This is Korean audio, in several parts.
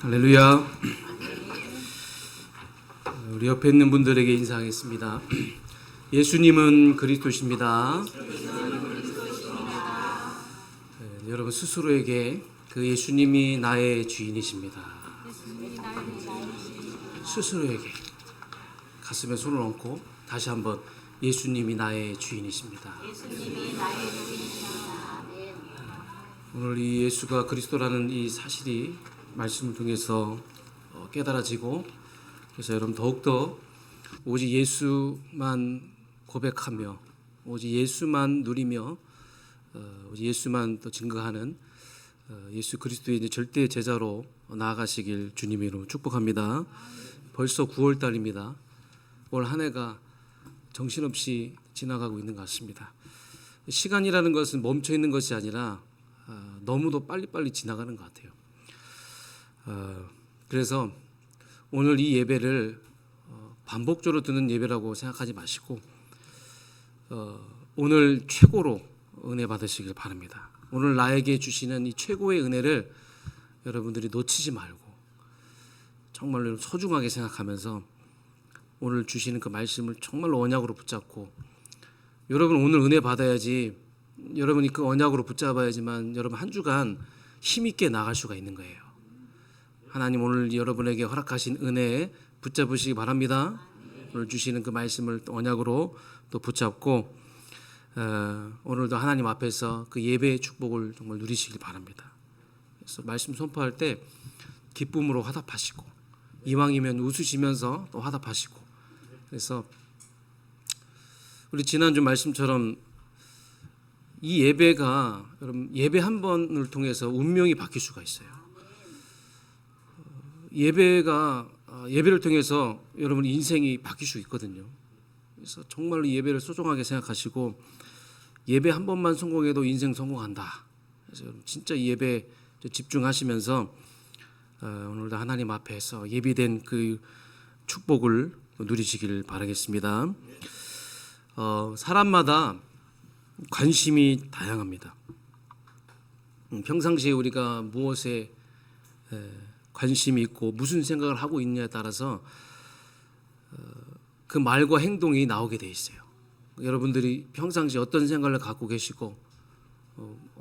할렐루야. 우리 옆에 있는 분들에게 인사하겠습니다. 예수님은 그리스도십니다. 여러분 스스로에게 그 예수님이 나의 주인이십니다. 스스로에게 가슴에 손을 얹고 다시 한번 예수님이 나의 주인이십니다. 오늘 이 예수가 그리스도라는 이 사실이 말씀을 통해서 깨달아지고, 그래서 여러분 더욱더 오직 예수만 고백하며 오직 예수만 누리며 오직 예수만 또 증거하는 예수 그리스도의 이제 절대 제자로 나아가시길 주님의 이름으로 축복합니다. 벌써 9월 달입니다. 올 한 해가 정신없이 지나가고 있는 것 같습니다. 시간이라는 것은 멈춰 있는 것이 아니라 너무도 빨리빨리 지나가는 것 같아요. 그래서 오늘 이 예배를 반복적으로 듣는 예배라고 생각하지 마시고 오늘 최고로 은혜 받으시길 바랍니다. 오늘 나에게 주시는 이 최고의 은혜를 여러분들이 놓치지 말고 정말로 소중하게 생각하면서 오늘 주시는 그 말씀을 정말로 언약으로 붙잡고, 여러분 오늘 은혜 받아야지, 여러분이 그 언약으로 붙잡아야지만 여러분 한 주간 힘있게 나갈 수가 있는 거예요. 하나님 오늘 여러분에게 허락하신 은혜에 붙잡으시기 바랍니다. 오늘 주시는 그 말씀을 언약으로 또 붙잡고 오늘도 하나님 앞에서 그 예배의 축복을 정말 누리시길 바랍니다. 그래서 말씀 선포할 때 기쁨으로 화답하시고, 이왕이면 웃으시면서 또 화답하시고, 그래서 우리 지난주 말씀처럼 이 예배가 여러분 예배 한 번을 통해서 운명이 바뀔 수가 있어요. 예배를 통해서 여러분 인생이 바뀔 수 있거든요. 그래서 정말로 예배를 소중하게 생각하시고, 예배 한 번만 성공해도 인생 성공한다. 그래서 여러분 진짜 이 예배 집중하시면서 오늘도 하나님 앞에서 예비된 그 축복을 누리시길 바라겠습니다. 사람마다 관심이 다양합니다. 평상시에 우리가 무엇에 관심이 있고 무슨 생각을 하고 있냐에 따라서 그 말과 행동이 나오게 돼 있어요. 여러분들이 평상시에 어떤 생각을 갖고 계시고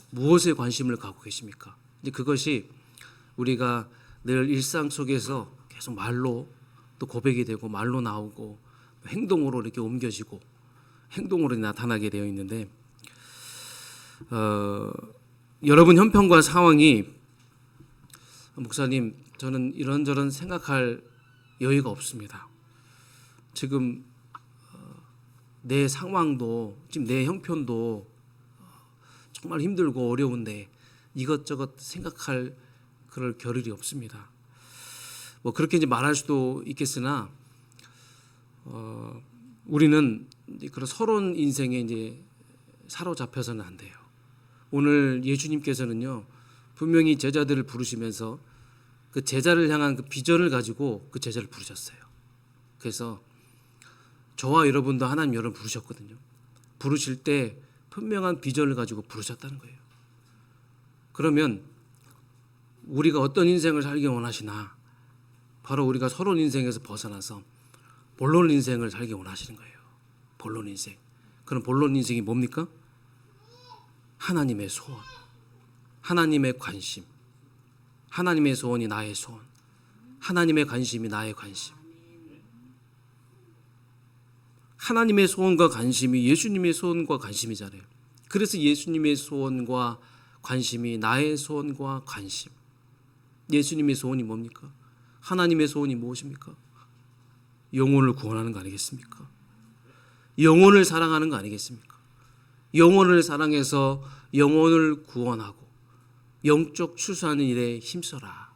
무엇에 관심을 갖고 계십니까? 이제 그것이 우리가 늘 일상 속에서 계속 말로 또 고백이 되고 말로 나오고 행동으로 이렇게 옮겨지고 행동으로 나타나게 되어 있는데, 여러분 형편과 상황이 목사님 저는 이런저런 생각할 여유가 없습니다. 지금 내 상황도 지금 내 형편도 정말 힘들고 어려운데 이것저것 생각할 그럴 겨를이 없습니다. 뭐 그렇게 이제 말할 수도 있겠으나 우리는 그런 서러운 인생에 이제 사로잡혀서는 안 돼요. 오늘 예수님께서는요 분명히 제자들을 부르시면서 그 제자를 향한 그 비전을 가지고 그 제자를 부르셨어요. 그래서 저와 여러분도 하나님 여러분 부르셨거든요. 부르실 때 분명한 비전을 가지고 부르셨다는 거예요. 그러면 우리가 어떤 인생을 살기 원하시나? 바로 우리가 서로운 인생에서 벗어나서 본론 인생을 살기 원하시는 거예요. 본론 인생. 그럼 본론 인생이 뭡니까? 하나님의 소원, 하나님의 관심, 하나님의 소원이 나의 소원, 하나님의 관심이 나의 관심. 하나님의 소원과 관심이 예수님의 소원과 관심이잖아요. 그래서 예수님의 소원과 관심이 나의 소원과 관심. 예수님의 소원이 뭡니까? 하나님의 소원이 무엇입니까? 영혼을 구원하는 거 아니겠습니까? 영혼을 사랑하는 거 아니겠습니까? 영혼을 사랑해서 영혼을 구원하고 영적 추수하는 일에 힘써라.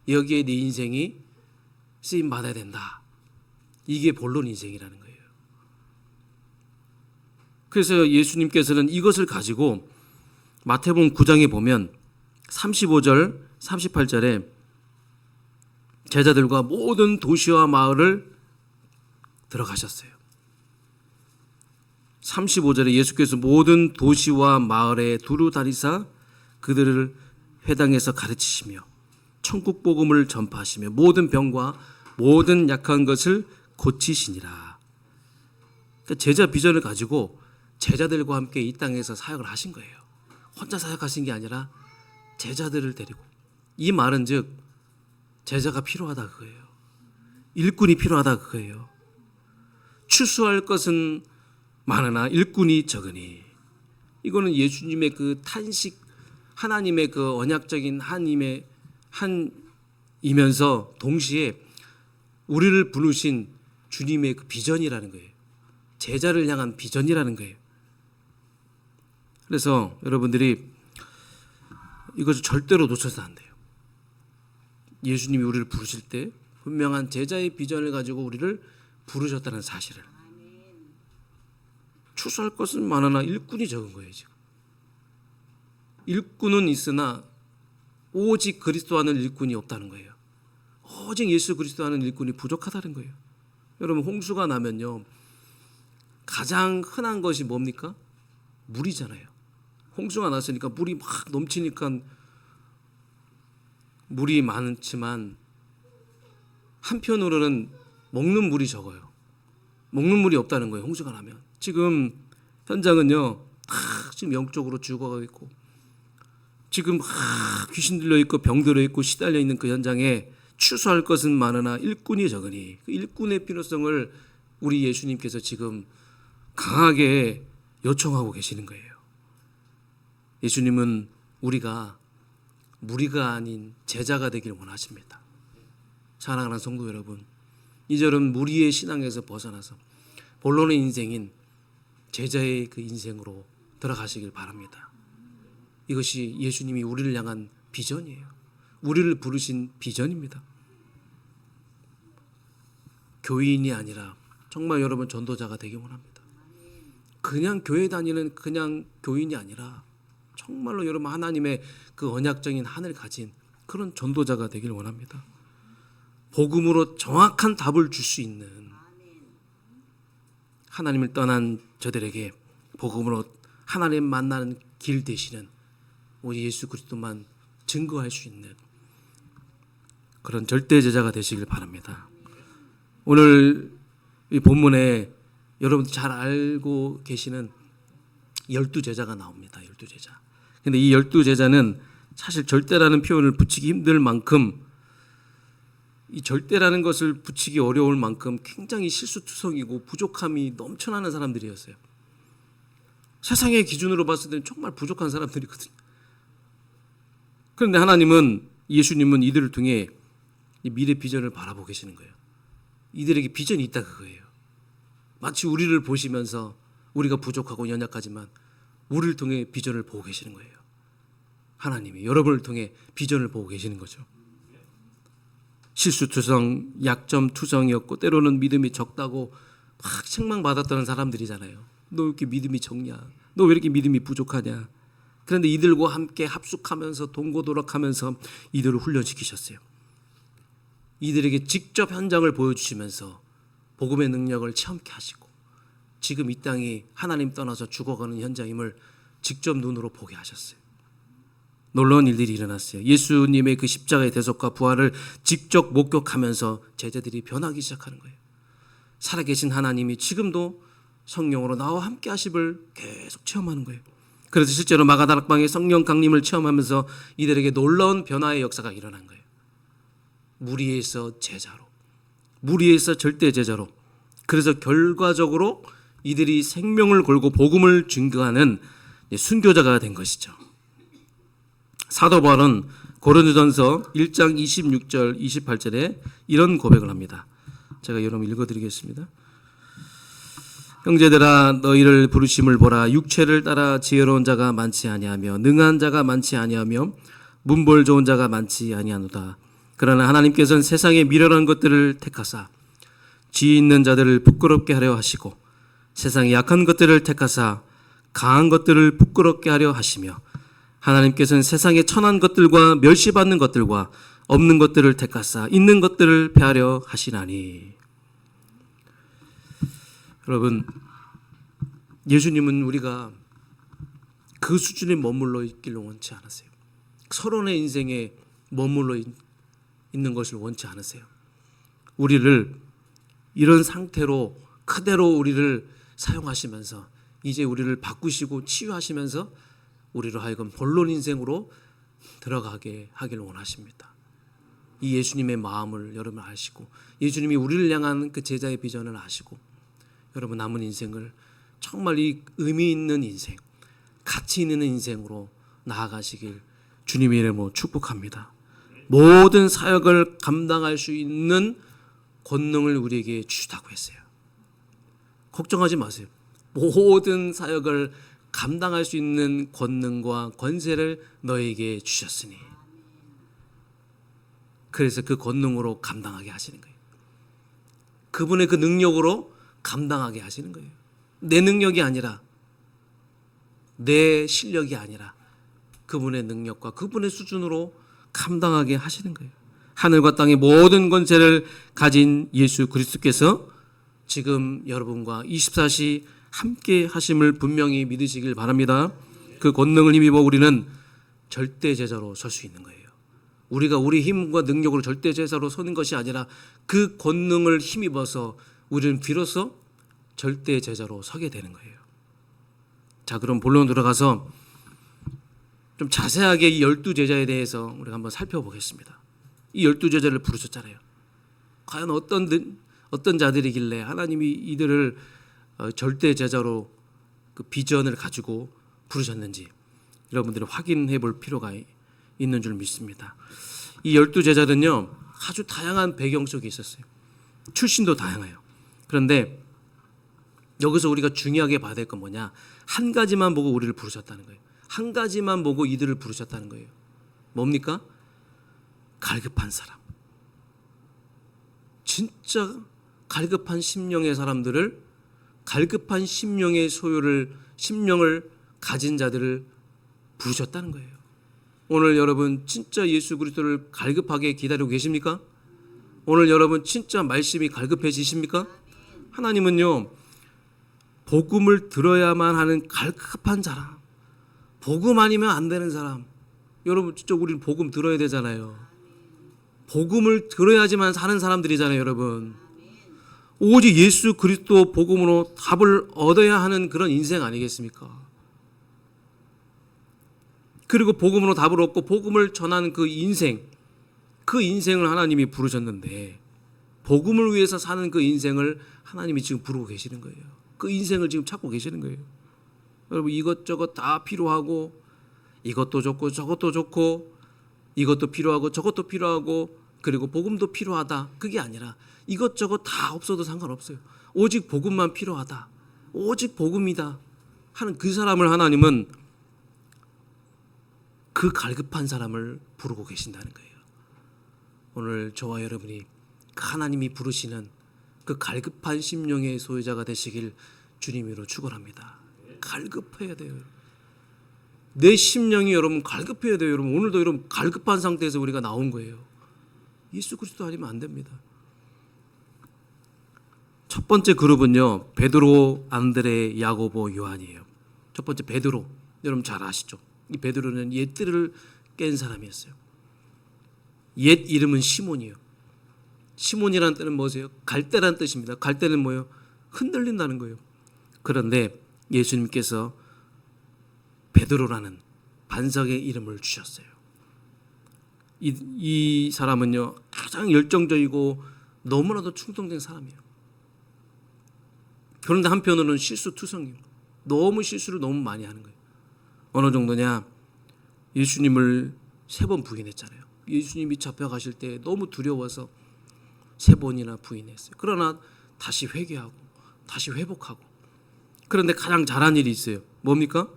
여기에 네 인생이 쓰임 받아야 된다. 이게 본론 인생이라는 거예요. 그래서 예수님께서는 이것을 가지고 마태복음 9장에 보면 35절 38절에 제자들과 모든 도시와 마을을 들어가셨어요. 35절에 예수께서 모든 도시와 마을에 두루 다니사 그들을 회당에서 가르치시며 천국 복음을 전파하시며 모든 병과 모든 약한 것을 고치시니라. 그러니까 제자 비전을 가지고 제자들과 함께 이 땅에서 사역을 하신 거예요. 혼자 사역하신 게 아니라 제자들을 데리고. 이 말은 즉 제자가 필요하다 그거예요. 일꾼이 필요하다 그거예요. 추수할 것은 많으나 일꾼이 적으니. 이거는 예수님의 그 탄식, 하나님의 그 언약적인 한이면서 동시에 우리를 부르신 주님의 그 비전이라는 거예요. 제자를 향한 비전이라는 거예요. 그래서 여러분들이 이것을 절대로 놓쳐서는 안 돼요. 예수님이 우리를 부르실 때 분명한 제자의 비전을 가지고 우리를 부르셨다는 사실을. 추수할 것은 많으나 일꾼이 적은 거예요. 지금 일꾼은 있으나 오직 그리스도 하는 일꾼이 없다는 거예요. 오직 예수 그리스도 하는 일꾼이 부족하다는 거예요. 여러분 홍수가 나면요 가장 흔한 것이 뭡니까? 물이잖아요. 홍수가 났으니까 물이 막 넘치니까 물이 많지만 한편으로는 먹는 물이 적어요. 먹는 물이 없다는 거예요. 홍수가 나면. 지금 현장은요 지금 영적으로 죽어가고 있고 지금 귀신 들려 있고 병 들어 있고 시달려 있는 그 현장에 추수할 것은 많으나 일꾼이 적으니 그 일꾼의 필요성을 우리 예수님께서 지금 강하게 요청하고 계시는 거예요. 예수님은 우리가 무리가 아닌 제자가 되길 원하십니다. 사랑하는 성도 여러분, 이제는 무리의 신앙에서 벗어나서 본론의 인생인 제자의 그 인생으로 들어가시길 바랍니다. 이것이 예수님이 우리를 향한 비전이에요. 우리를 부르신 비전입니다. 교인이 아니라 정말 여러분 전도자가 되길 원합니다. 그냥 교회 다니는 그냥 교인이 아니라 정말로 여러분 하나님의 그 언약적인 한을 가진 그런 전도자가 되길 원합니다. 복음으로 정확한 답을 줄 수 있는 하나님을 떠난 저들에게 복음으로 하나님 만나는 길 되시는 우리 예수 그리스도만 증거할 수 있는 그런 절대 제자가 되시길 바랍니다. 오늘 이 본문에 여러분 잘 알고 계시는 12제자가 나옵니다. 12제자. 근데 이 12제자는 사실 절대라는 표현을 붙이기 힘들 만큼 이 절대라는 것을 붙이기 어려울 만큼 굉장히 실수투성이고 부족함이 넘쳐나는 사람들이었어요. 세상의 기준으로 봤을 때는 정말 부족한 사람들이거든요. 그런데 하나님은 예수님은 이들을 통해 이 미래 비전을 바라보고 계시는 거예요. 이들에게 비전이 있다 그거예요. 마치 우리를 보시면서 우리가 부족하고 연약하지만 우리를 통해 비전을 보고 계시는 거예요. 하나님이 여러분을 통해 비전을 보고 계시는 거죠. 실수투성, 약점투성이었고 때로는 믿음이 적다고 막 책망받았던 사람들이잖아요. 너 왜 이렇게 믿음이 적냐? 너 왜 이렇게 믿음이 부족하냐? 그런데 이들과 함께 합숙하면서 동고도락하면서 이들을 훈련시키셨어요. 이들에게 직접 현장을 보여주시면서 복음의 능력을 체험케 하시고 지금 이 땅이 하나님 떠나서 죽어가는 현장임을 직접 눈으로 보게 하셨어요. 놀라운 일들이 일어났어요. 예수님의 그 십자가의 대속과 부활을 직접 목격하면서 제자들이 변하기 시작하는 거예요. 살아계신 하나님이 지금도 성령으로 나와 함께 하심을 계속 체험하는 거예요. 그래서 실제로 마가다락방의 성령 강림을 체험하면서 이들에게 놀라운 변화의 역사가 일어난 거예요. 무리에서 제자로, 무리에서 절대 제자로. 그래서 결과적으로 이들이 생명을 걸고 복음을 증거하는 순교자가 된 것이죠. 사도 바울은 고린도전서 1장 26절 28절에 이런 고백을 합니다. 제가 여러분 읽어드리겠습니다. 형제들아 너희를 부르심을 보라. 육체를 따라 지혜로운 자가 많지 아니하며 능한 자가 많지 아니하며 문벌 좋은 자가 많지 아니하노다. 그러나 하나님께서는 세상의 미련한 것들을 택하사 지혜 있는 자들을 부끄럽게 하려 하시고 세상의 약한 것들을 택하사 강한 것들을 부끄럽게 하려 하시며 하나님께서는 세상의 천한 것들과 멸시받는 것들과 없는 것들을 택하사 있는 것들을 패하려 하시나니. 여러분, 예수님은 우리가 그 수준에 머물러 있기를 원치 않으세요. 서론의 인생에 머물러 있는 것을 원치 않으세요. 우리를 이런 상태로 그대로 우리를 사용하시면서 이제 우리를 바꾸시고 치유하시면서 우리로 하여금 본론 인생으로 들어가게 하길 원하십니다. 이 예수님의 마음을 여러분 아시고 예수님이 우리를 향한 그 제자의 비전을 아시고 여러분 남은 인생을 정말 이 의미 있는 인생, 가치 있는 인생으로 나아가시길 주님의 이름으로 축복합니다. 모든 사역을 감당할 수 있는 권능을 우리에게 주시다고 했어요. 걱정하지 마세요. 모든 사역을 감당할 수 있는 권능과 권세를 너에게 주셨으니 그래서 그 권능으로 감당하게 하시는 거예요. 그분의 그 능력으로 감당하게 하시는 거예요. 내 능력이 아니라 내 실력이 아니라 그분의 능력과 그분의 수준으로 감당하게 하시는 거예요. 하늘과 땅의 모든 권세를 가진 예수 그리스도께서 지금 여러분과 24시 함께 하심을 분명히 믿으시길 바랍니다. 그 권능을 힘입어 우리는 절대 제자로 설 수 있는 거예요. 우리가 우리 힘과 능력으로 절대 제자로 서는 것이 아니라 그 권능을 힘입어서 우리는 비로소 절대 제자로 서게 되는 거예요. 자, 그럼 본론 들어가서 좀 자세하게 이 12제자에 대해서 우리가 한번 살펴보겠습니다. 이 12제자를 부르셨잖아요. 과연 어떤 자들이길래 하나님이 이들을 절대 제자로 그 비전을 가지고 부르셨는지 여러분들이 확인해 볼 필요가 있는 줄 믿습니다. 이 12제자는요 아주 다양한 배경 속에 있었어요. 출신도 다양해요. 그런데 여기서 우리가 중요하게 봐야 될 건 뭐냐, 한 가지만 보고 우리를 부르셨다는 거예요. 한 가지만 보고 이들을 부르셨다는 거예요. 뭡니까? 갈급한 사람. 진짜 갈급한 심령의 사람들을, 갈급한 심령의 심령을 가진 자들을 부르셨다는 거예요. 오늘 여러분 진짜 예수 그리스도를 갈급하게 기다리고 계십니까? 오늘 여러분 진짜 말씀이 갈급해지십니까? 하나님은요 복음을 들어야만 하는 갈급한 사람, 복음 아니면 안 되는 사람, 여러분 진짜 우리는 복음 들어야 되잖아요. 복음을 들어야지만 사는 사람들이잖아요. 여러분 오직 예수 그리스도 복음으로 답을 얻어야 하는 그런 인생 아니겠습니까? 그리고 복음으로 답을 얻고 복음을 전하는 그 인생을 하나님이 부르셨는데 복음을 위해서 사는 그 인생을 하나님이 지금 부르고 계시는 거예요. 그 인생을 지금 찾고 계시는 거예요. 여러분 이것저것 다 필요하고 이것도 좋고 저것도 좋고 이것도 필요하고 저것도 필요하고 그리고 복음도 필요하다. 그게 아니라 이것저것 다 없어도 상관없어요. 오직 복음만 필요하다. 오직 복음이다 하는 그 사람을 하나님은 그 갈급한 사람을 부르고 계신다는 거예요. 오늘 저와 여러분이 하나님이 부르시는 그 갈급한 심령의 소유자가 되시길 주님으로 축원합니다. 갈급해야 돼요. 내 심령이 여러분 갈급해야 돼요. 여러분 오늘도 여러분 갈급한 상태에서 우리가 나온 거예요. 예수 그리스도 아니면 안 됩니다. 첫 번째 그룹은요 베드로, 안드레, 야고보, 요한이에요. 첫 번째 베드로, 여러분 잘 아시죠? 이 베드로는 옛들을 깬 사람이었어요. 옛 이름은 시몬이에요. 시몬이라는 뜻은 뭐세요? 갈대라는 뜻입니다. 갈대는 뭐예요? 흔들린다는 거예요. 그런데 예수님께서 베드로라는 반석의 이름을 주셨어요. 이 사람은요 가장 열정적이고 너무나도 충동된 사람이에요. 그런데 한편으로는 실수투성이에요. 너무 실수를 너무 많이 하는 거예요. 어느 정도냐, 예수님을 3번 부인했잖아요. 예수님이 잡혀가실 때 너무 두려워서 3번이나 부인했어요. 그러나 다시 회개하고 다시 회복하고. 그런데 가장 잘한 일이 있어요. 뭡니까?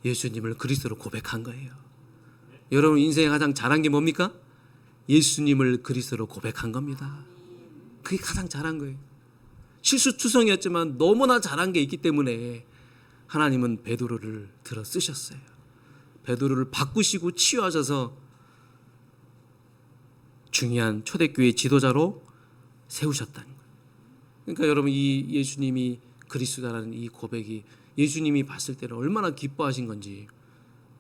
예수님을 그리스도로 고백한 거예요. 여러분 인생에 가장 잘한 게 뭡니까? 예수님을 그리스도로 고백한 겁니다. 그게 가장 잘한 거예요. 실수투성이었지만 너무나 잘한 게 있기 때문에 하나님은 베드로를 들어 쓰셨어요. 베드로를 바꾸시고 치유하셔서 중요한 초대교회 지도자로 세우셨다는 거예요. 그러니까 여러분 이 예수님이 그리스도라는 이 고백이 예수님이 봤을 때는 얼마나 기뻐하신 건지.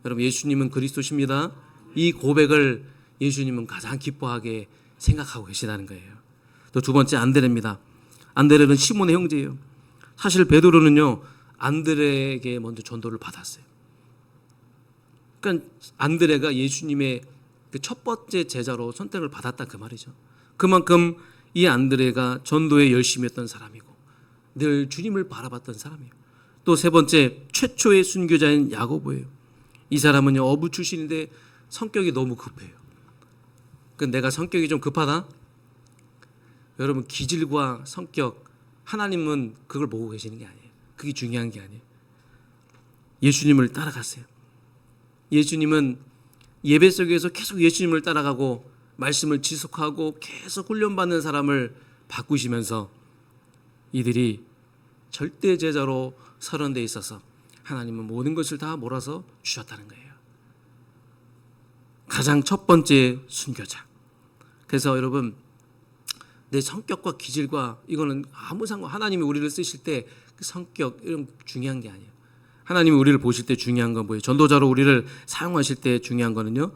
여러분 예수님은 그리스도십니다. 이 고백을 예수님은 가장 기뻐하게 생각하고 계시다는 거예요. 또 두 번째 안드레입니다. 안드레는 시몬의 형제예요. 사실 베드로는요 안드레에게 먼저 전도를 받았어요. 그러니까 안드레가 예수님의 그 첫 번째 제자로 선택을 받았다 그 말이죠. 그만큼 이 안드레가 전도에 열심히 했던 사람이고 늘 주님을 바라봤던 사람이에요. 또 세 번째 최초의 순교자인 야고보예요. 이 사람은요 어부 출신인데 성격이 너무 급해요. 내가 성격이 좀 급하다? 여러분 기질과 성격 하나님은 그걸 보고 계시는 게 아니에요. 그게 중요한 게 아니에요. 예수님을 따라갔어요. 예수님은 예배 속에서 계속 예수님을 따라가고 말씀을 지속하고 계속 훈련받는 사람을 바꾸시면서 이들이 절대 제자로 서는 데 있어서 하나님은 모든 것을 다 몰아서 주셨다는 거예요. 가장 첫 번째 순교자. 그래서 여러분 내 성격과 기질과 이거는 아무 상관 하나님이 우리를 쓰실 때 그 성격 이런 중요한 게 아니에요. 하나님이 우리를 보실 때 중요한 건 뭐예요? 전도자로 우리를 사용하실 때 중요한 거는요.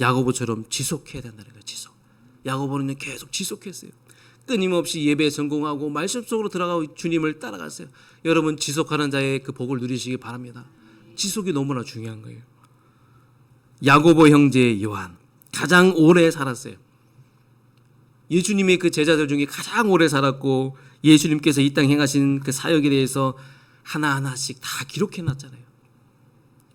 야고보처럼 지속해야 된다는 거예요. 지속. 야고보는 계속 지속했어요. 끊임없이 예배에 성공하고 말씀 속으로 들어가고 주님을 따라갔어요. 여러분 지속하는 자의 그 복을 누리시기 바랍니다. 지속이 너무나 중요한 거예요. 야고보 형제 요한 가장 오래 살았어요. 예수님의 그 제자들 중에 가장 오래 살았고 예수님께서 이 땅에 행하신 그 사역에 대해서 하나하나씩 다 기록해 놨잖아요.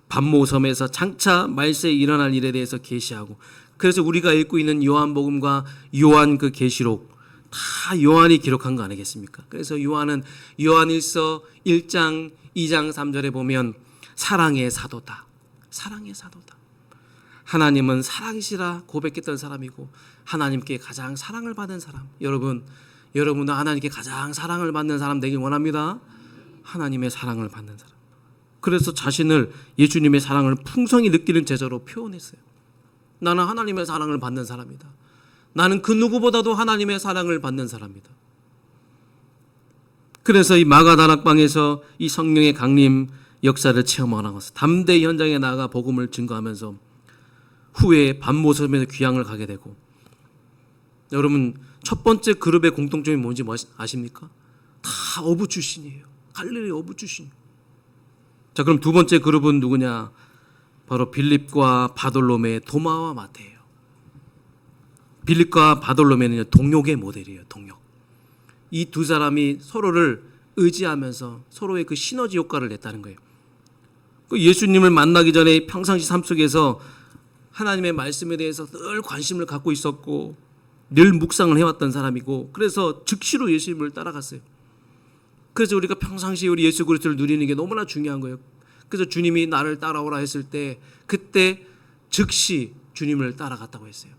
반모섬에서 장차 말세에 일어날 일에 대해서 계시하고 그래서 우리가 읽고 있는 요한복음과 요한 그 계시록 다 요한이 기록한 거 아니겠습니까? 그래서 요한은 요한일서 1장 2장 3절에 보면 사랑의 사도다. 사랑의 사도다. 하나님은 사랑이시라 고백했던 사람이고 하나님께 가장 사랑을 받은 사람. 여러분도 하나님께 가장 사랑을 받는 사람 되길 원합니다. 하나님의 사랑을 받는 사람. 그래서 자신을 예수님의 사랑을 풍성히 느끼는 제자로 표현했어요. 나는 하나님의 사랑을 받는 사람이다. 나는 그 누구보다도 하나님의 사랑을 받는 사람이다. 그래서 이 마가다락방에서 이 성령의 강림 역사를 체험하면서 담대히 현장에 나가 복음을 증거하면서 후에 반모섬에서 귀향을 가게 되고 여러분 첫 번째 그룹의 공통점이 뭔지 아십니까? 다 어부 출신이에요. 갈릴리 어부 출신. 자 그럼 두 번째 그룹은 누구냐? 바로 빌립과 바돌로메, 도마와 마태예요. 빌립과 바돌로메는 동력의 모델이에요. 동력. 이 두 사람이 서로를 의지하면서 서로의 그 시너지 효과를 냈다는 거예요. 예수님을 만나기 전에 평상시 삶 속에서 하나님의 말씀에 대해서 늘 관심을 갖고 있었고 늘 묵상을 해왔던 사람이고 그래서 즉시로 예수님을 따라갔어요. 그래서 우리가 평상시에 우리 예수 그리스도를 누리는 게 너무나 중요한 거예요. 그래서 주님이 나를 따라오라 했을 때 그때 즉시 주님을 따라갔다고 했어요.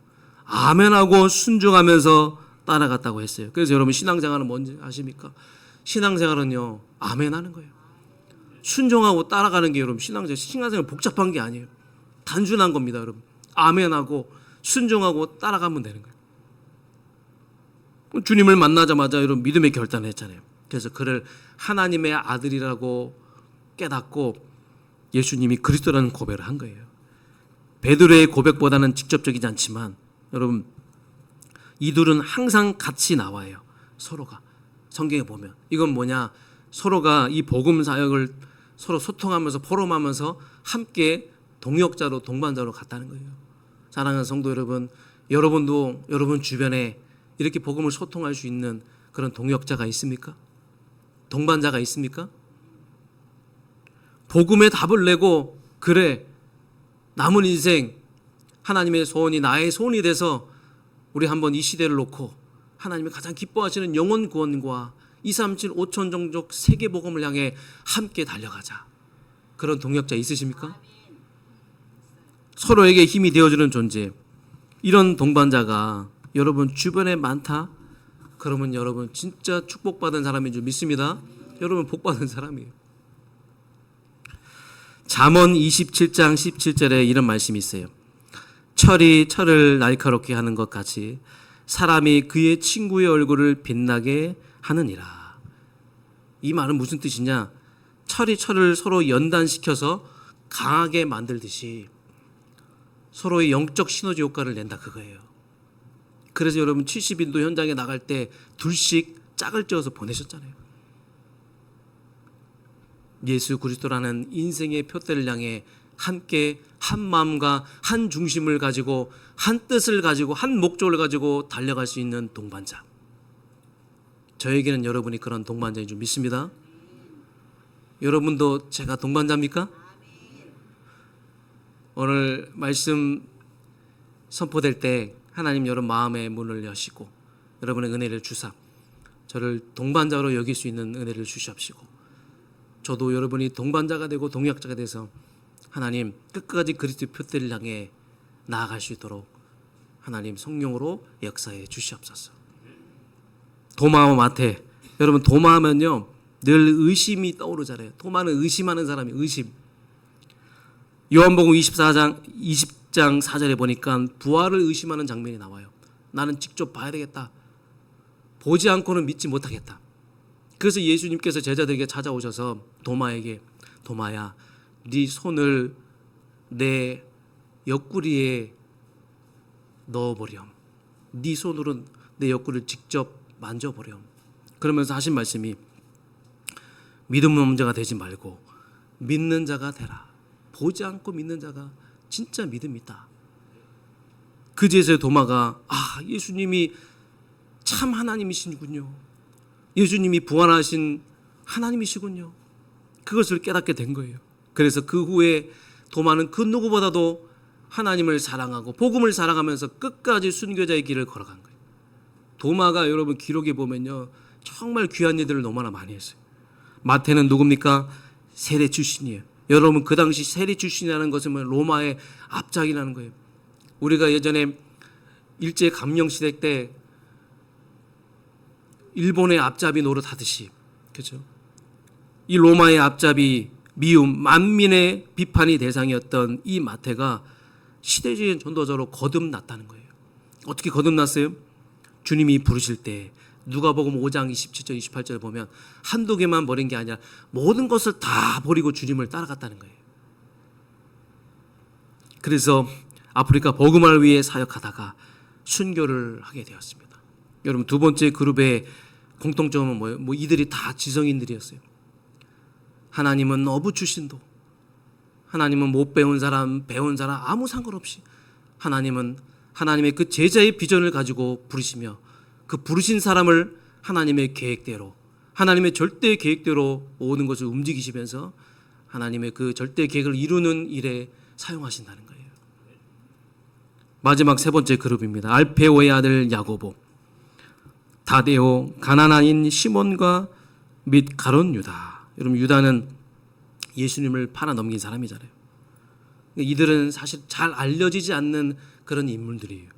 아멘하고 순종하면서 따라갔다고 했어요. 그래서 여러분 신앙생활은 뭔지 아십니까? 신앙생활은요 아멘하는 거예요. 순종하고 따라가는 게 여러분 신앙생활 복잡한 게 아니에요. 단순한 겁니다. 여러분 아멘하고 순종하고 따라가면 되는 거예요. 주님을 만나자마자 여러분 믿음의 결단을 했잖아요. 그래서 그를 하나님의 아들이라고 깨닫고 예수님이 그리스도라는 고백을 한 거예요. 베드로의 고백보다는 직접적이지 않지만 여러분 이 둘은 항상 같이 나와요. 서로가 성경에 보면 이건 뭐냐? 서로가 이 복음 사역을 서로 소통하면서 포럼하면서 함께 동역자로 동반자로 갔다는 거예요. 사랑하는 성도 여러분, 여러분도 여러분 주변에 이렇게 복음을 소통할 수 있는 그런 동역자가 있습니까? 동반자가 있습니까? 복음의 답을 내고 그래 남은 인생 하나님의 소원이 나의 소원이 돼서 우리 한번 이 시대를 놓고 하나님이 가장 기뻐하시는 영혼 구원과 237 5천 종족 세계 복음을 향해 함께 달려가자. 그런 동역자 있으십니까? 서로에게 힘이 되어주는 존재. 이런 동반자가 여러분 주변에 많다? 그러면 여러분 진짜 축복받은 사람인 줄 믿습니다. 여러분 복받은 사람이에요. 잠언 27장 17절에 이런 말씀이 있어요. 철이 철을 날카롭게 하는 것 같이 사람이 그의 친구의 얼굴을 빛나게 하느니라. 이 말은 무슨 뜻이냐? 철이 철을 서로 연단시켜서 강하게 만들듯이 서로의 영적 시너지 효과를 낸다 그거예요. 그래서 여러분 70인도 현장에 나갈 때 둘씩 짝을 지어서 보내셨잖아요. 예수 그리스도라는 인생의 표대를 향해 함께 한 마음과 한 중심을 가지고 한 뜻을 가지고 한 목적을 가지고 달려갈 수 있는 동반자. 저에게는 여러분이 그런 동반자인 줄 믿습니다. 여러분도 제가 동반자입니까? 오늘 말씀 선포될 때 하나님 여러분 마음의 문을 여시고 여러분의 은혜를 주사 저를 동반자로 여길 수 있는 은혜를 주시옵시고 저도 여러분이 동반자가 되고 동역자가 돼서 하나님 끝까지 그리스도의 표대를 향해 나아갈 수 있도록 하나님 성령으로 역사해 주시옵소서. 도마와 마태, 여러분 도마하면요 늘 의심이 떠오르잖아요. 도마는 의심하는 사람이 의심. 요한복음 20장 4절에 보니까 부활을 의심하는 장면이 나와요. 나는 직접 봐야 되겠다. 보지 않고는 믿지 못하겠다. 그래서 예수님께서 제자들에게 찾아오셔서 도마에게 도마야 네 손을 내 옆구리에 넣어보렴. 네 손으로 내 옆구리를 직접 만져보렴. 그러면서 하신 말씀이 믿음 없는 자가 되지 말고 믿는 자가 되라. 보지 않고 믿는 자가 진짜 믿음이 있다. 그제서야 도마가 예수님이 참 하나님이시군요. 예수님이 부활하신 하나님이시군요. 그것을 깨닫게 된 거예요. 그래서 그 후에 도마는 그 누구보다도 하나님을 사랑하고 복음을 사랑하면서 끝까지 순교자의 길을 걸어간 거예요. 도마가 여러분 기록에 보면요 정말 귀한 일들을 너무나 많이 했어요. 마태는 누굽니까? 세례 출신이에요. 여러분 그 당시 세례 출신이라는 것은 로마의 압작이라는 거예요. 우리가 예전에 일제 감령 시대 때 일본의 앞잡이 노릇하듯이 그렇죠? 이 로마의 앞잡이 미움 만민의 비판이 대상이었던 이 마태가 시대적인 전도자로 거듭났다는 거예요. 어떻게 거듭났어요? 주님이 부르실 때 누가복음 5장 27절 28절에 보면 한두 개만 버린 게 아니라 모든 것을 다 버리고 주님을 따라갔다는 거예요. 그래서 아프리카 복음화를 위해 사역하다가 순교를 하게 되었습니다. 여러분 두 번째 그룹의 공통점은 뭐예요? 이들이 다 지성인들이었어요. 하나님은 어부 출신도 하나님은 못 배운 사람 배운 사람 아무 상관없이 하나님은 하나님의 그 제자의 비전을 가지고 부르시며 그 부르신 사람을 하나님의 계획대로 하나님의 절대 계획대로 모든 것을 움직이시면서 하나님의 그 절대 계획을 이루는 일에 사용하신다는 거예요. 마지막 세 번째 그룹입니다. 알페오의 아들 야고보, 다데오, 가나나인 시몬과 및 가룟 유다. 여러분 유다는 예수님을 팔아넘긴 사람이잖아요. 이들은 사실 잘 알려지지 않는 그런 인물들이에요.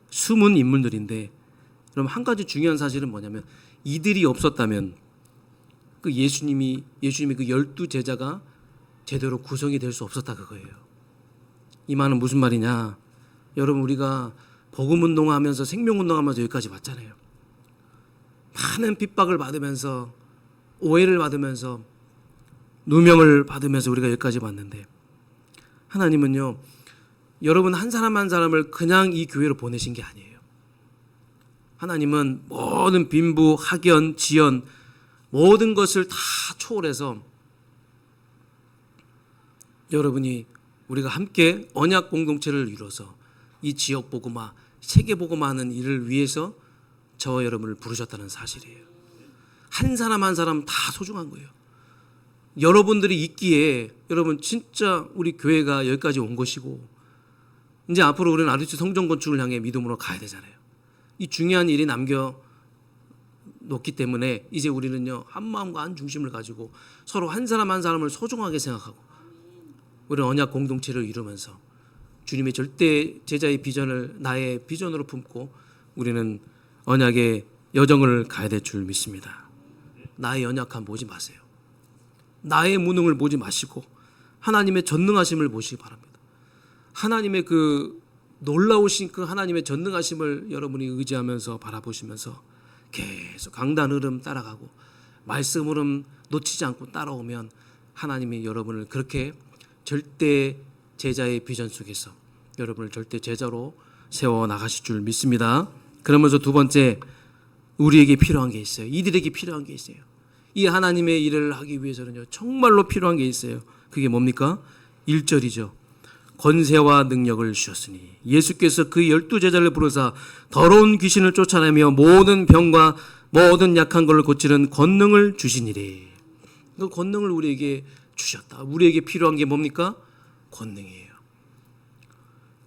숨은 인물들인데 그럼 한 가지 중요한 사실은 뭐냐면 이들이 없었다면 그 예수님의 그 12 제자가 제대로 구성이 될 수 없었다 그거예요. 이 말은 무슨 말이냐? 여러분 우리가 복음운동하면서 생명운동하면서 여기까지 왔잖아요. 많은 핍박을 받으면서 오해를 받으면서 누명을 받으면서 우리가 여기까지 왔는데 하나님은요 여러분 한 사람 한 사람을 그냥 이 교회로 보내신 게 아니에요. 하나님은 모든 빈부, 학연, 지연 모든 것을 다 초월해서 여러분이 우리가 함께 언약 공동체를 이뤄서 이 지역 복음화, 세계 복음화하는 일을 위해서 저와 여러분을 부르셨다는 사실이에요. 한 사람 한 사람 다 소중한 거예요. 여러분들이 있기에 여러분 진짜 우리 교회가 여기까지 온 것이고 이제 앞으로 우리는 아르치 성전 건축을 향해 믿음으로 가야 되잖아요. 이 중요한 일이 남겨 놓기 때문에 이제 우리는요 한 마음과 한 중심을 가지고 서로 한 사람 한 사람을 소중하게 생각하고 우리는 언약 공동체를 이루면서 주님의 절대 제자의 비전을 나의 비전으로 품고 우리는 언약의 여정을 가야 될 줄 믿습니다. 나의 연약함 보지 마세요. 나의 무능을 보지 마시고 하나님의 전능하심을 보시기 바랍니다. 하나님의 그 놀라우신 그 하나님의 전능하심을 여러분이 의지하면서 바라보시면서 계속 강단 흐름 따라가고 말씀 흐름 놓치지 않고 따라오면 하나님이 여러분을 그렇게 절대 제자의 비전 속에서 여러분을 절대 제자로 세워 나가실 줄 믿습니다. 그러면서 두 번째, 우리에게 필요한 게 있어요. 이들에게 필요한 게 있어요. 이 하나님의 일을 하기 위해서는요, 정말로 필요한 게 있어요. 그게 뭡니까? 1절이죠. 권세와 능력을 주셨으니 예수께서 그 12제자를 부르사 더러운 귀신을 쫓아내며 모든 병과 모든 약한 것을 고치는 권능을 주시니래. 그 권능을 우리에게 주셨다. 우리에게 필요한 게 뭡니까? 권능이에요.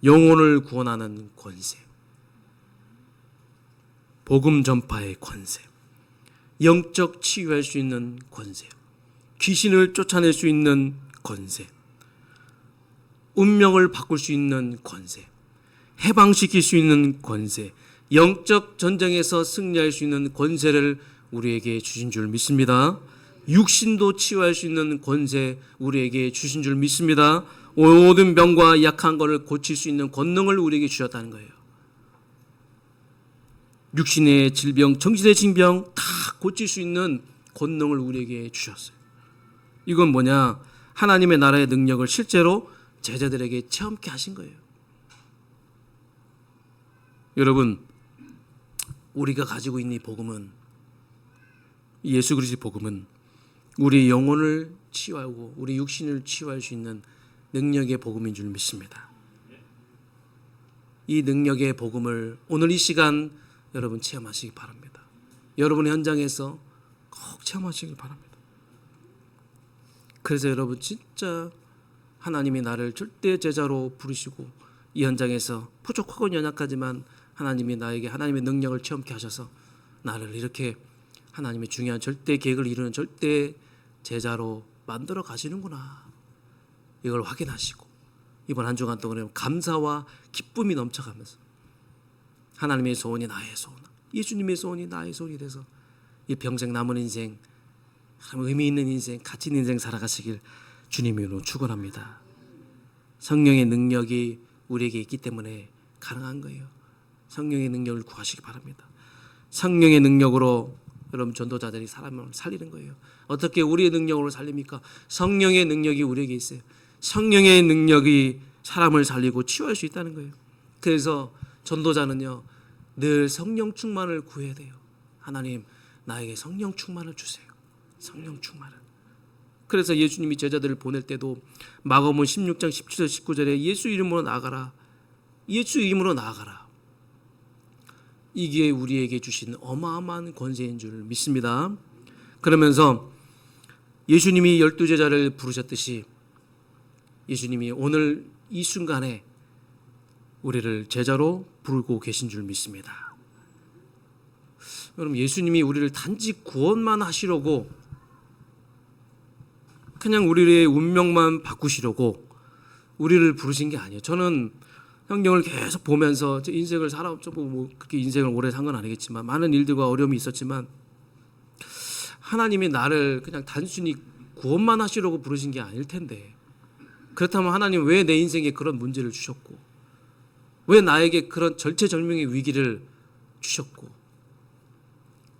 영혼을 구원하는 권세, 복음 전파의 권세, 영적 치유할 수 있는 권세, 귀신을 쫓아낼 수 있는 권세, 운명을 바꿀 수 있는 권세, 해방시킬 수 있는 권세, 영적 전쟁에서 승리할 수 있는 권세를 우리에게 주신 줄 믿습니다. 육신도 치유할 수 있는 권세 우리에게 주신 줄 믿습니다. 모든 병과 약한 것을 고칠 수 있는 권능을 우리에게 주셨다는 거예요. 육신의 질병, 정신의 질병 다 고칠 수 있는 권능을 우리에게 주셨어요. 이건 뭐냐? 하나님의 나라의 능력을 실제로 제자들에게 체험케 하신 거예요. 여러분, 우리가 가지고 있는 이 복음은, 예수 그리스도의 복음은 우리 영혼을 치유하고 우리 육신을 치유할 수 있는 능력의 복음인 줄 믿습니다. 이 능력의 복음을 오늘 이 시간 여러분 체험하시기 바랍니다. 여러분의 현장에서 꼭 체험하시길 바랍니다. 그래서 여러분 진짜 하나님이 나를 절대 제자로 부르시고 이 현장에서 부족하고 연약하지만 하나님이 나에게 하나님의 능력을 체험케 하셔서 나를 이렇게 하나님의 중요한 절대 계획을 이루는 절대 제자로 만들어 가시는구나. 이걸 확인하시고 이번 한 주간 동안 감사와 기쁨이 넘쳐가면서 하나님의 소원이 나의 소원, 예수님의 소원이 나의 소원이 돼서 이 평생 남은 인생 의미 있는 인생, 가치 있는 인생 살아가시길 주님으로 축원합니다. 성령의 능력이 우리에게 있기 때문에 가능한 거예요. 성령의 능력을 구하시기 바랍니다. 성령의 능력으로 여러분 전도자들이 사람을 살리는 거예요. 어떻게 우리의 능력으로 살립니까? 성령의 능력이 우리에게 있어요. 성령의 능력이 사람을 살리고 치유할 수 있다는 거예요. 그래서 전도자는요, 늘 성령 충만을 구해야 돼요. 하나님, 나에게 성령 충만을 주세요. 성령 충만을. 그래서 예수님이 제자들을 보낼 때도 마가복음 16장 17절 19절에 예수 이름으로 나아가라. 예수 이름으로 나아가라. 이게 우리에게 주신 어마어마한 권세인 줄 믿습니다. 그러면서 예수님이 12제자를 부르셨듯이 예수님이 오늘 이 순간에 우리를 제자로 부르고 계신 줄 믿습니다. 여러분, 예수님이 우리를 단지 구원만 하시려고, 그냥 우리의 운명만 바꾸시려고 우리를 부르신 게 아니에요. 저는 성경을 계속 보면서 제 인생을 뭐 그렇게 인생을 오래 산 건 아니겠지만 많은 일들과 어려움이 있었지만 하나님이 나를 그냥 단순히 구원만 하시려고 부르신 게 아닐 텐데, 그렇다면 하나님 왜 내 인생에 그런 문제를 주셨고 왜 나에게 그런 절체절명의 위기를 주셨고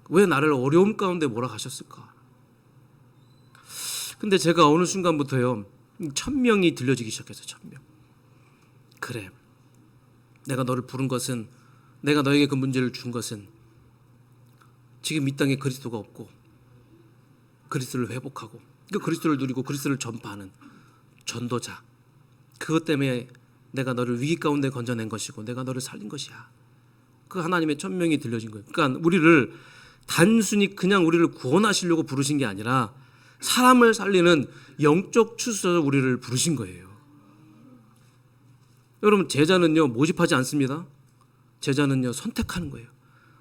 왜 나를 어려움 가운데 몰아가셨을까? 근데 제가 어느 순간부터요, 천명이 들려지기 시작했어요. 천명. 그래, 내가 너를 부른 것은, 내가 너에게 그 문제를 준 것은 지금 이 땅에 그리스도가 없고 그리스도를 회복하고 그 그리스도를 누리고 그리스도를 전파하는 전도자, 그것 때문에 내가 너를 위기 가운데 건져낸 것이고 내가 너를 살린 것이야. 그 하나님의 천명이 들려진 거예요. 그러니까 우리를 단순히 그냥 우리를 구원하시려고 부르신 게 아니라 사람을 살리는 영적 추수자로 우리를 부르신 거예요. 여러분, 제자는요 모집하지 않습니다. 제자는요 선택하는 거예요.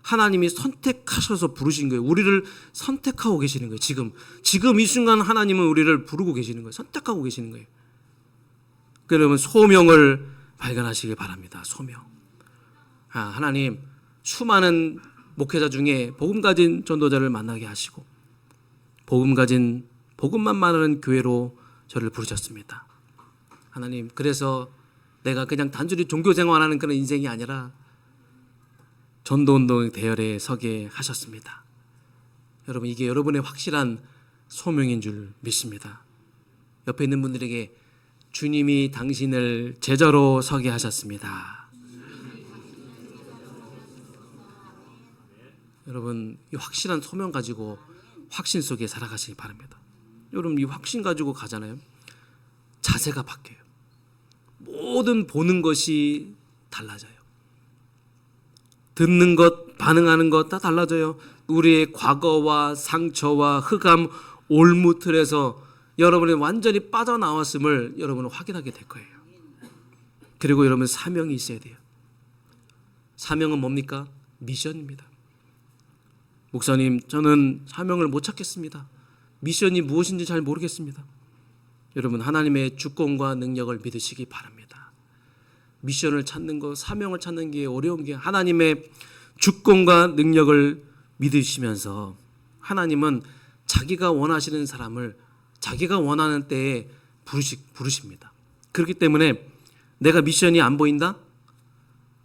하나님이 선택하셔서 부르신 거예요. 우리를 선택하고 계시는 거예요. 지금 이 순간 하나님은 우리를 부르고 계시는 거예요. 선택하고 계시는 거예요. 그러면 소명을 발견하시길 바랍니다. 소명. 하나님 수많은 목회자 중에 복음 가진 전도자를 만나게 하시고 복음만 말하는 교회로 저를 부르셨습니다. 하나님, 그래서 내가 그냥 단순히 종교 생활하는 그런 인생이 아니라 전도운동 대열에 서게 하셨습니다. 여러분, 이게 여러분의 확실한 소명인 줄 믿습니다. 옆에 있는 분들에게 주님이 당신을 제자로 서게 하셨습니다. 여러분, 이 확실한 소명 가지고 확신 속에 살아가시기 바랍니다. 여러분, 이 확신 가지고 가잖아요. 자세가 바뀌어요. 모든 보는 것이 달라져요. 듣는 것, 반응하는 것 다 달라져요. 우리의 과거와 상처와 흑암, 올무틀에서 여러분이 완전히 빠져나왔음을 여러분은 확인하게 될 거예요. 그리고 여러분 사명이 있어야 돼요. 사명은 뭡니까? 미션입니다. 목사님, 저는 사명을 못 찾겠습니다. 미션이 무엇인지 잘 모르겠습니다. 여러분, 하나님의 주권과 능력을 믿으시기 바랍니다. 미션을 찾는 것, 사명을 찾는 게 어려운 게 하나님의 주권과 능력을 믿으시면서 하나님은 자기가 원하시는 사람을 자기가 원하는 때에 부르십니다. 그렇기 때문에 내가 미션이 안 보인다?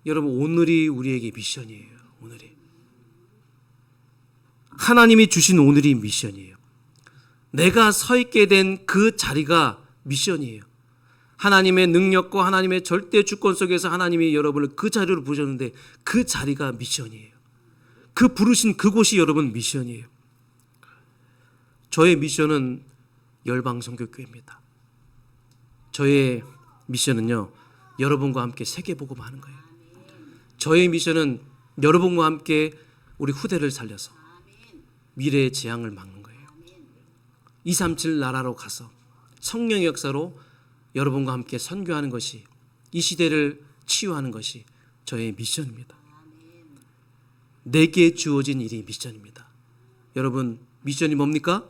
여러분, 오늘이 우리에게 미션이에요. 오늘이. 하나님이 주신 오늘이 미션이에요. 내가 서 있게 된 그 자리가 미션이에요. 하나님의 능력과 하나님의 절대 주권 속에서 하나님이 여러분을 그 자리로 부르셨는데 그 자리가 미션이에요. 그 부르신 그곳이 여러분 미션이에요. 저의 미션은 열방선교교회입니다. 저의 미션은요, 여러분과 함께 세계복음 하는 거예요. 저의 미션은 여러분과 함께 우리 후대를 살려서 미래의 재앙을 막는 거예요. 237 나라로 가서 성령의 역사로 여러분과 함께 선교하는 것이, 이 시대를 치유하는 것이 저의 미션입니다. 내게 주어진 일이 미션입니다. 여러분, 미션이 뭡니까?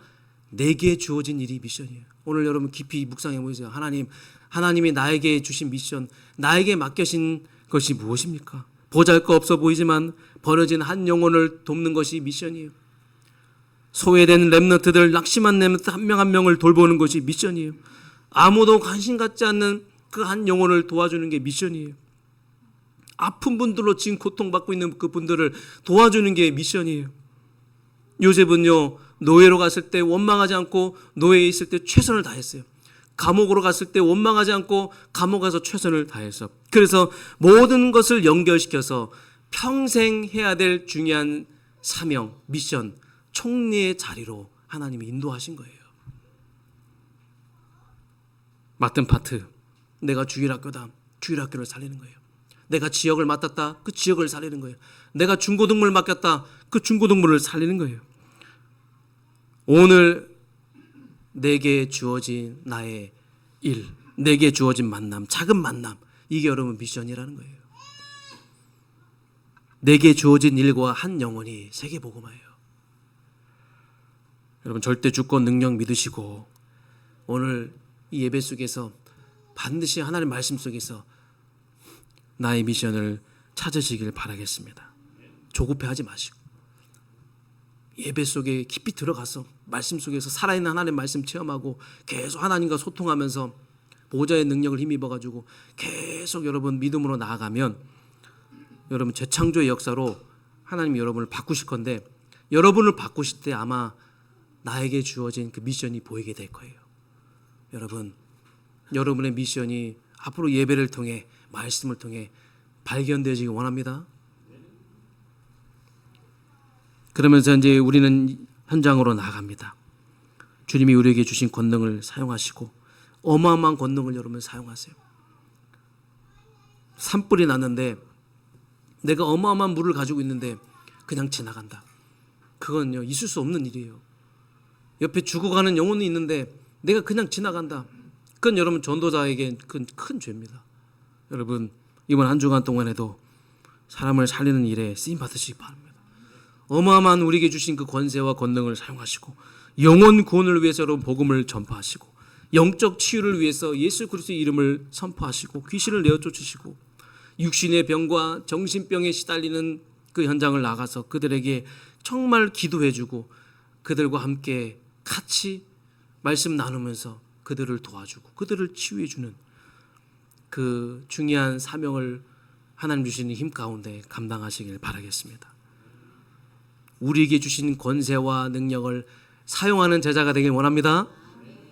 내게 주어진 일이 미션이에요. 오늘 여러분 깊이 묵상해 보세요. 하나님이 나에게 주신 미션, 나에게 맡겨진 것이 무엇입니까? 보잘것없어 보이지만 버려진 한 영혼을 돕는 것이 미션이에요. 소외된 렘넌트들, 낙심한 렘넌트 한 명 한 명을 돌보는 것이 미션이에요. 아무도 관심 갖지 않는 그 한 영혼을 도와주는 게 미션이에요. 아픈 분들로 지금 고통받고 있는 그 분들을 도와주는 게 미션이에요. 요셉은요, 노예로 갔을 때 원망하지 않고 노예에 있을 때 최선을 다했어요. 감옥으로 갔을 때 원망하지 않고 감옥 가서 최선을 다해서, 그래서 모든 것을 연결시켜서 평생 해야 될 중요한 사명, 미션, 총리의 자리로 하나님이 인도하신 거예요. 맡은 파트, 내가 주일학교다, 주일학교를 살리는 거예요. 내가 지역을 맡았다, 그 지역을 살리는 거예요. 내가 중고등부를 맡겼다, 그 중고등부를 살리는 거예요. 오늘 내게 주어진 나의 일, 내게 주어진 만남, 작은 만남, 이게 여러분 미션이라는 거예요. 내게 주어진 일과 한 영혼이 세계복음화예요. 여러분, 절대 주권 능력 믿으시고 오늘 이 예배 속에서 반드시 하나님의 말씀 속에서 나의 미션을 찾으시길 바라겠습니다. 조급해하지 마시고 예배 속에 깊이 들어가서 말씀 속에서 살아있는 하나님의 말씀 체험하고 계속 하나님과 소통하면서 보좌의 능력을 힘입어가지고 계속 여러분 믿음으로 나아가면 여러분 재창조의 역사로 하나님이 여러분을 바꾸실 건데, 여러분을 바꾸실 때 아마 나에게 주어진 그 미션이 보이게 될 거예요. 여러분, 여러분의 미션이 앞으로 예배를 통해 말씀을 통해 발견되어지기 원합니다. 그러면서 이제 우리는 현장으로 나아갑니다. 주님이 우리에게 주신 권능을 사용하시고 어마어마한 권능을 여러분 사용하세요. 산불이 났는데 내가 어마어마한 물을 가지고 있는데 그냥 지나간다. 그건요, 있을 수 없는 일이에요. 옆에 죽어가는 영혼이 있는데 내가 그냥 지나간다. 그건 여러분 전도자에게 큰 죄입니다. 여러분, 이번 한 주간 동안에도 사람을 살리는 일에 쓰임 받으시기 바랍니다. 어마어마한 우리에게 주신 그 권세와 권능을 사용하시고 영혼 구원을 위해서 여러분 복음을 전파하시고 영적 치유를 위해서 예수 그리스도의 이름을 선포하시고 귀신을 내어 쫓으시고 육신의 병과 정신병에 시달리는 그 현장을 나가서 그들에게 정말 기도해주고 그들과 함께 같이 말씀 나누면서 그들을 도와주고 그들을 치유해주는 그 중요한 사명을 하나님 주시는 힘 가운데 감당하시길 바라겠습니다. 우리에게 주신 권세와 능력을 사용하는 제자가 되길 원합니다.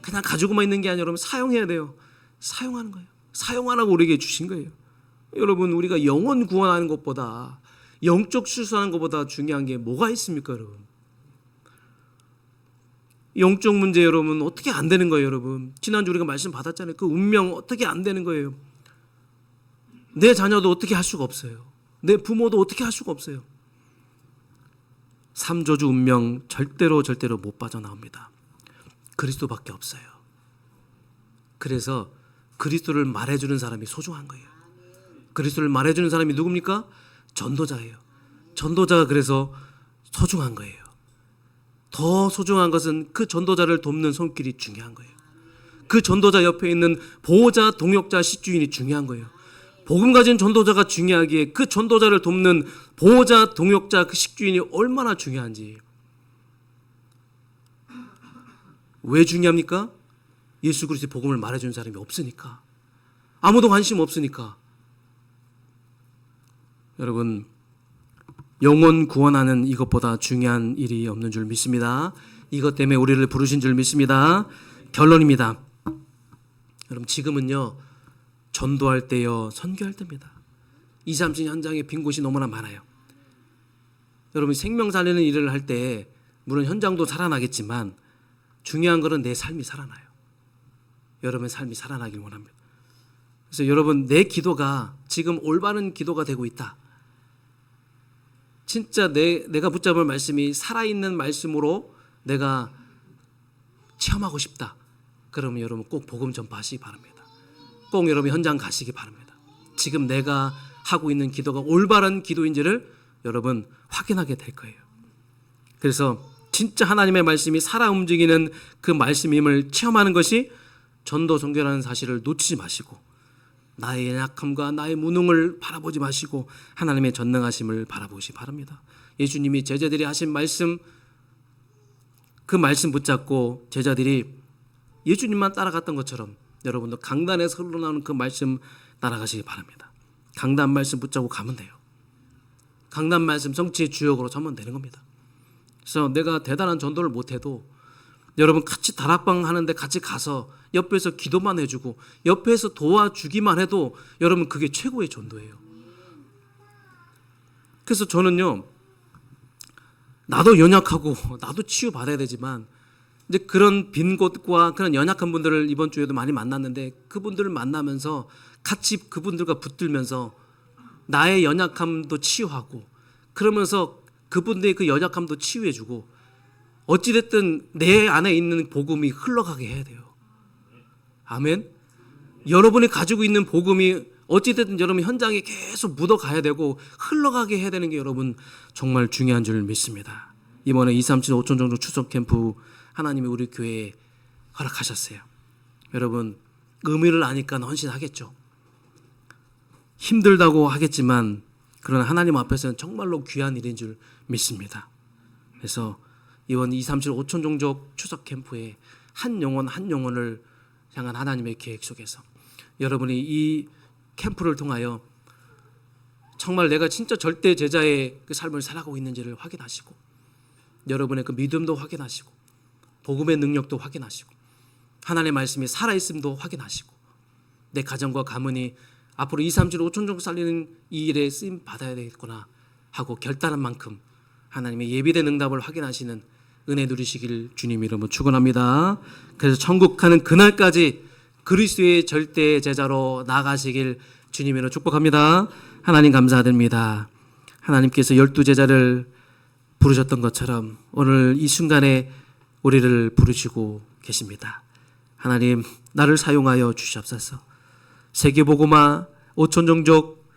그냥 가지고만 있는 게 아니라 여러분 사용해야 돼요. 사용하는 거예요. 사용하라고 우리에게 주신 거예요. 여러분, 우리가 영혼 구원하는 것보다, 영적 수수하는 것보다 중요한 게 뭐가 있습니까, 여러분? 영적 문제, 여러분, 어떻게 안 되는 거예요, 여러분? 지난주 우리가 말씀 받았잖아요. 그 운명 어떻게 안 되는 거예요? 내 자녀도 어떻게 할 수가 없어요. 내 부모도 어떻게 할 수가 없어요. 삼조주 운명 절대로 못 빠져나옵니다. 그리스도밖에 없어요. 그래서 그리스도를 말해주는 사람이 소중한 거예요. 그리스도를 말해주는 사람이 누굽니까? 전도자예요. 전도자가 그래서 소중한 거예요. 더 소중한 것은 그 전도자를 돕는 손길이 중요한 거예요. 그 전도자 옆에 있는 보호자, 동역자, 식주인이 중요한 거예요. 복음 가진 전도자가 중요하기에 그 전도자를 돕는 보호자, 동역자, 그 식주인이 얼마나 중요한지. 왜 중요합니까? 예수 그리스도의 복음을 말해주는 사람이 없으니까. 아무도 관심 없으니까. 여러분, 영혼 구원하는 이것보다 중요한 일이 없는 줄 믿습니다. 이것 때문에 우리를 부르신 줄 믿습니다. 결론입니다. 여러분, 지금은요, 전도할 때요, 선교할 때입니다. 237 현장에 빈 곳이 너무나 많아요. 여러분, 생명 살리는 일을 할 때 물론 현장도 살아나겠지만 중요한 것은 내 삶이 살아나요. 여러분의 삶이 살아나길 원합니다. 그래서 여러분, 내 기도가 지금 올바른 기도가 되고 있다. 진짜 내가 붙잡을 말씀이 살아있는 말씀으로 내가 체험하고 싶다. 그러면 여러분 꼭 복음 전파하시기 바랍니다. 꼭 여러분 현장 가시기 바랍니다. 지금 내가 하고 있는 기도가 올바른 기도인지를 여러분 확인하게 될 거예요. 그래서 진짜 하나님의 말씀이 살아 움직이는 그 말씀임을 체험하는 것이 전도 선교라는 사실을 놓치지 마시고, 나의 연약함과 나의 무능을 바라보지 마시고 하나님의 전능하심을 바라보시기 바랍니다. 예수님이 제자들이 하신 말씀, 그 말씀 붙잡고 제자들이 예수님만 따라갔던 것처럼 여러분도 강단에서 흘러나오는 그 말씀 따라가시기 바랍니다. 강단 말씀 붙잡고 가면 돼요. 강단 말씀 성취의 주역으로 서면 되는 겁니다. 그래서 내가 대단한 전도를 못해도 여러분 같이 다락방 하는데 같이 가서 옆에서 기도만 해주고 옆에서 도와주기만 해도 여러분 그게 최고의 전도예요. 그래서 저는요, 나도 연약하고 나도 치유받아야 되지만 이제 그런 빈 곳과 그런 연약한 분들을 이번 주에도 많이 만났는데, 그분들을 만나면서 같이 그분들과 붙들면서 나의 연약함도 치유하고, 그러면서 그분들의 그 연약함도 치유해주고, 어찌됐든 내 안에 있는 복음이 흘러가게 해야 돼요. 아멘. 여러분이 가지고 있는 복음이 어찌됐든 여러분 현장에 계속 묻어가야 되고 흘러가게 해야 되는 게 여러분 정말 중요한 줄 믿습니다. 이번에 237 5천 정도 추석 캠프 하나님이 우리 교회에 허락하셨어요. 여러분 의미를 아니까 헌신하겠죠. 힘들다고 하겠지만 그러나 하나님 앞에서는 정말로 귀한 일인 줄 믿습니다. 그래서 이번 237 5천 종족 추석 캠프에 한 영혼 한 영혼을 향한 하나님의 계획 속에서 여러분이 이 캠프를 통하여 정말 내가 진짜 절대 제자의 그 삶을 살아가고 있는지를 확인하시고, 여러분의 그 믿음도 확인하시고, 복음의 능력도 확인하시고, 하나님의 말씀이 살아있음도 확인하시고, 내 가정과 가문이 앞으로 237 5천 종족 살리는 이 일에 쓰임 받아야 되겠구나 하고 결단한 만큼 하나님의 예비된 응답을 확인하시는 은혜 누리시길 주님 이름으로 축원합니다. 그래서 천국 가는 그날까지 그리스도의 절대 제자로 나가시길 주님으로 축복합니다. 하나님 감사드립니다. 하나님께서 12제자를 부르셨던 것처럼 오늘 이 순간에 우리를 부르시고 계십니다. 하나님 나를 사용하여 주시옵소서. 세계복음화 5천 종족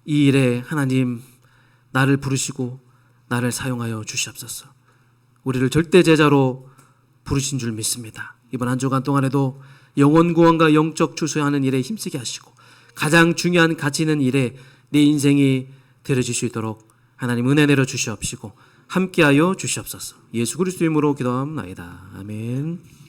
이 일에 하나님 나를 부르시고 나를 사용하여 주시옵소서. 우리를 절대 제자로 부르신 줄 믿습니다. 이번 한 주간 동안에도 영혼 구원과 영적 추수하는 일에 힘쓰게 하시고 가장 중요한 가치 있는 일에 내 인생이 들어질 수 있도록 하나님 은혜 내려 주시옵시고 함께하여 주시옵소서. 예수 그리스도 이름으로 기도합나이다. 아멘.